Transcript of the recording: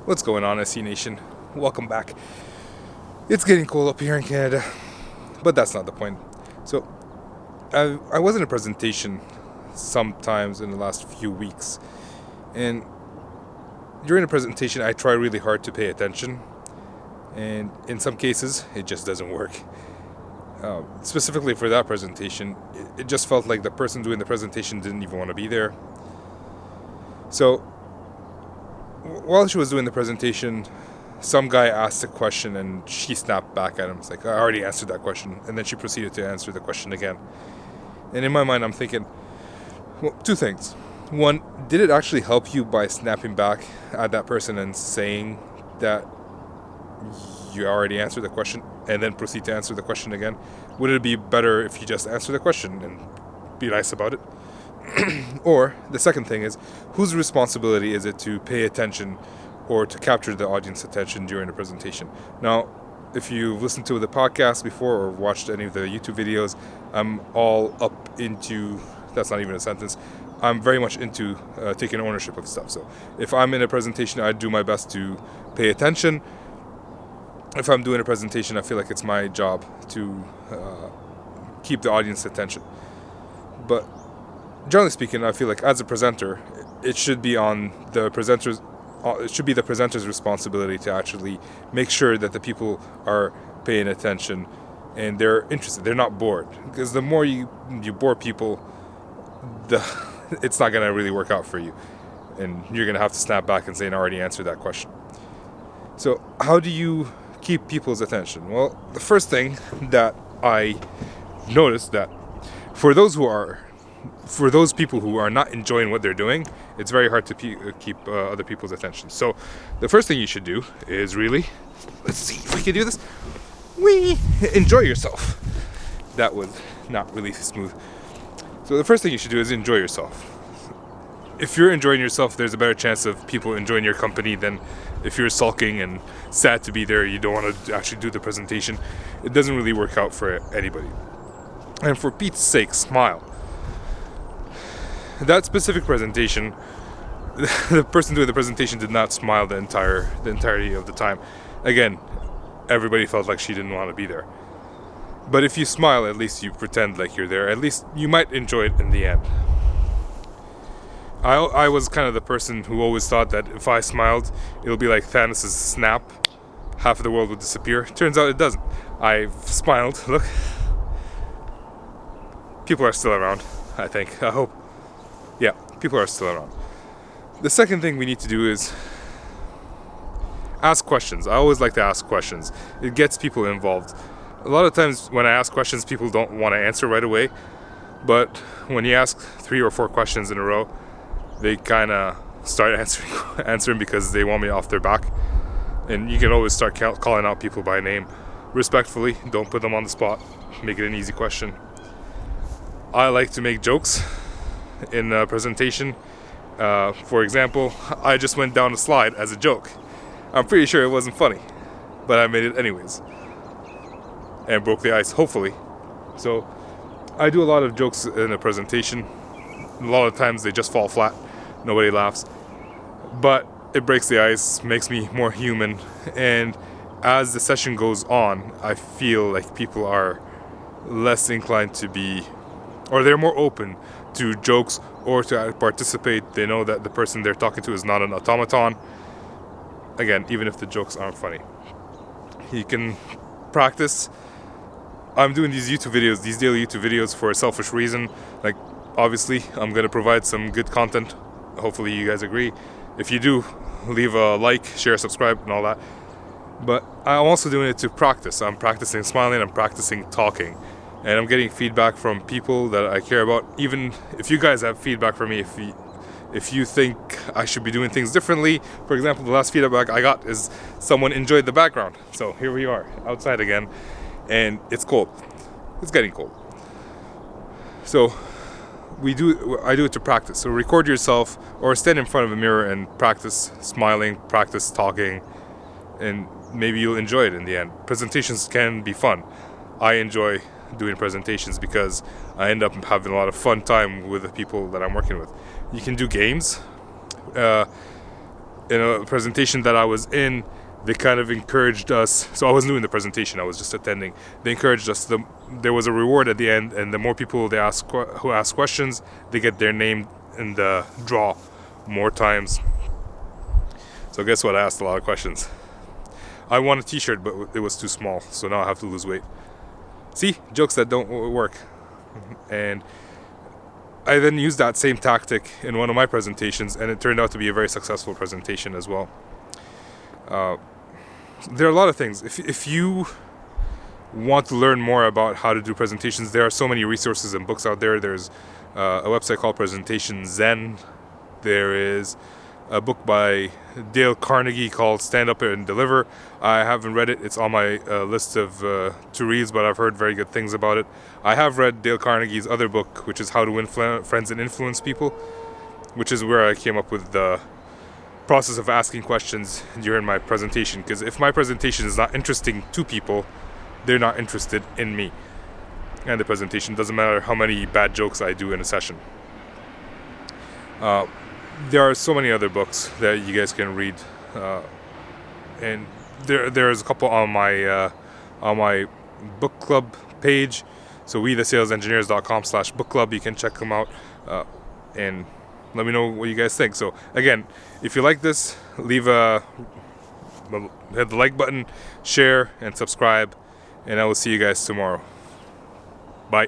What's going on, SC Nation? Welcome back. It's getting cold up here in Canada, but that's not the point. So, I was in a presentation sometimes in the last few weeks, and during the presentation, I try really hard to pay attention, and in some cases, it just doesn't work. Specifically for that presentation, it just felt like the person doing the presentation didn't even want to be there. So, while she was doing the presentation, some guy asked a question and she snapped back at him. It's like, I already answered that question. And then she proceeded to answer the question again. And in my mind, I'm thinking, well, two things. One, did it actually help you by snapping back at that person and saying that you already answered the question and then proceed to answer the question again? Would it be better if you just answer the question and be nice about it? Or the second thing is, whose responsibility is it to pay attention or to capture the audience attention during the presentation? Now, if you've listened to the podcast before or watched any of the YouTube videos, I'm all up into, that's not even a sentence, I'm very much into taking ownership of stuff. So if I'm in a presentation, I do my best to pay attention. If I'm doing a presentation, I feel like it's my job to keep the audience attention. But generally speaking, I feel like as a presenter, it should be on the presenter's responsibility to actually make sure that the people are paying attention and they're interested. They're not bored, because the more you bore people, it's not going to really work out for you, and you're going to have to snap back and say, "I already answered that question." So, how do you keep people's attention? Well, the first thing that I noticed that for those people who are not enjoying what they're doing, it's very hard to keep other people's attention. So the first thing you should do is really, let's see if we can do this, enjoy yourself. That was not really smooth. So the first thing you should do is enjoy yourself. If you're enjoying yourself, there's a better chance of people enjoying your company than if you're sulking and sad to be there, you don't want to actually do the presentation. It doesn't really work out for anybody. And for Pete's sake, smile. That specific presentation, the person doing the presentation did not smile the entirety of the time. Again, everybody felt like she didn't want to be there. But if you smile, at least you pretend like you're there. At least you might enjoy it in the end. I was kind of the person who always thought that if I smiled, it would be like Thanos' snap. Half of the world would disappear. Turns out it doesn't. I've smiled. Look. People are still around, I think. I hope. Yeah, people are still around. The second thing we need to do is ask questions. I always like to ask questions. It gets people involved. A lot of times when I ask questions, people don't want to answer right away. But when you ask 3 or 4 questions in a row, they kind of start answering because they want me off their back. And you can always start calling out people by name respectfully. Don't put them on the spot. Make it an easy question. I like to make jokes in a presentation. For example, I just went down a slide as a joke. I'm pretty sure it wasn't funny, but I made it anyways. And broke the ice, hopefully. So, I do a lot of jokes in a presentation. A lot of times they just fall flat. Nobody laughs. But it breaks the ice, makes me more human. And as the session goes on, I feel like people are less inclined to be, or they're more open to jokes or to participate. They know that the person they're talking to is not an automaton. Again, even if the jokes aren't funny. You can practice. I'm doing these daily YouTube videos for a selfish reason. Like, obviously, I'm going to provide some good content. Hopefully you guys agree. If you do, leave a like, share, subscribe, and all that. But I'm also doing it to practice. I'm practicing smiling, I'm practicing talking. And I'm getting feedback from people that I care about. Even if you guys have feedback for me, if you think I should be doing things differently. For example, the last feedback I got is someone enjoyed the background. So here we are, outside again, and it's cold. It's getting cold. So I do it to practice. So record yourself or stand in front of a mirror and practice smiling, practice talking, and maybe you'll enjoy it in the end. Presentations can be fun. I enjoy doing presentations because I end up having a lot of fun time with the people that I'm working with. You can do games. in a presentation that I was in, they kind of encouraged us. So I was new in the presentation, I was just attending. They encouraged us. There was a reward at the end, and the more people who ask questions, they get their name in the draw more times. So guess what? I asked a lot of questions. I won a t-shirt, but it was too small, so now I have to lose weight. See? Jokes that don't work. And I then used that same tactic in one of my presentations, and it turned out to be a very successful presentation as well. There are a lot of things. If you want to learn more about how to do presentations, there are so many resources and books out there. There's a website called Presentation Zen. There is a book by Dale Carnegie called Stand Up and Deliver. I haven't read it. It's on my list of to reads, but I've heard very good things about it. I have read Dale Carnegie's other book, which is How to Win Friends and Influence People, which is where I came up with the process of asking questions during my presentation. Because if my presentation is not interesting to people, they're not interested in me and the presentation. Doesn't matter how many bad jokes I do in a session. There are so many other books that you guys can read, and there's a couple on my book club page. So WeTheSalesEngineers.com/book club. You can check them out, and let me know what you guys think. So again, if you like this, hit the like button, share, and subscribe, and I will see you guys tomorrow. Bye.